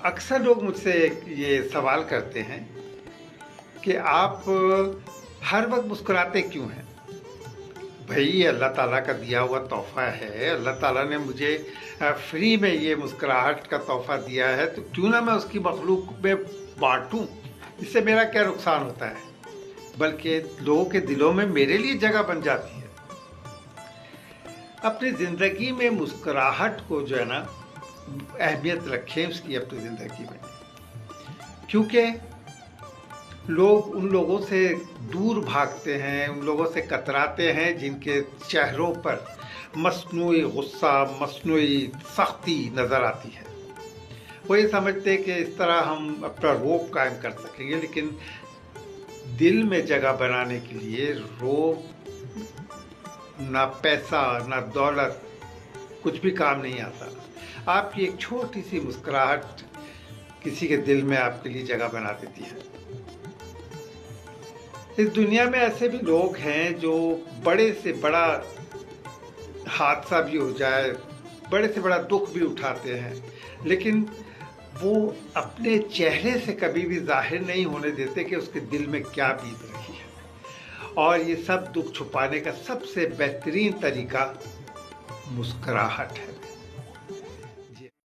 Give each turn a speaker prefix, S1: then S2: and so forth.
S1: अक्सर लोग मुझसे ये सवाल करते हैं कि आप हर वक्त मुस्कुराते क्यों हैं? भई अल्लाह ताला का दिया हुआ तोहफ़ा है, अल्लाह ताला ने मुझे फ्री में ये मुस्कुराहट का तोहफ़ा दिया है, तो क्यों ना मैं उसकी मखलूक में बाँटूँ? इससे मेरा क्या नुकसान होता है? बल्कि लोगों के दिलों में मेरे लिए जगह बन जाती है। अपनी ज़िंदगी में मुस्कुराहट को जो है ना, अहमियत रखें उसकी अपनी ज़िंदगी में। क्योंकि लोग उन लोगों से दूर भागते हैं, उन लोगों से कतराते हैं जिनके चेहरों पर मस्नूई गुस्सा, मस्नूई सख्ती नज़र आती है। वो ये समझते हैं कि इस तरह हम अपना रौब कायम कर सकेंगे, लेकिन दिल में जगह बनाने के लिए रौब, ना पैसा, ना दौलत, कुछ भी काम नहीं आता। आपकी एक छोटी सी मुस्कुराहट किसी के दिल में आपके लिए जगह बना देती है। इस दुनिया में ऐसे भी लोग हैं जो बड़े से बड़ा हादसा भी हो जाए, बड़े से बड़ा दुख भी उठाते हैं, लेकिन वो अपने चेहरे से कभी भी ज़ाहिर नहीं होने देते कि उसके दिल में क्या बीत रही है। और ये सब दुख छुपाने का सबसे बेहतरीन तरीका मुस्कुराहट है।